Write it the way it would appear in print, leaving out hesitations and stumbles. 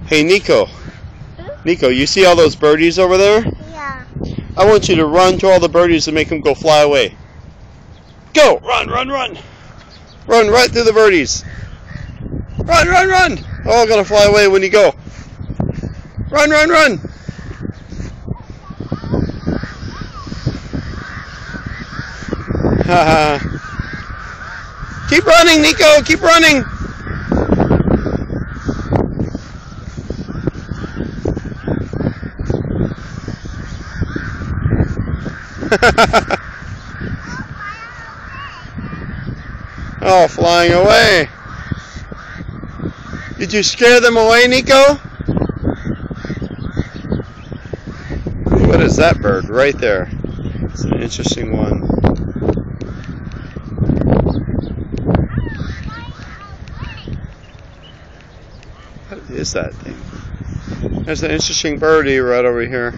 Hey, Nico. Nico, you see all those birdies over there? Yeah. I want you to run to all the birdies and make them go fly away. Go! Run, run, run! Run right through the birdies. Run, run, run! All gonna fly away when you go. Run, run, run! Haha. Keep running, Nico! Keep running! Oh, flying away. Did you scare them away, Nico? What is that bird right there? It's an interesting one. What is that thing? There's an interesting birdie right over here.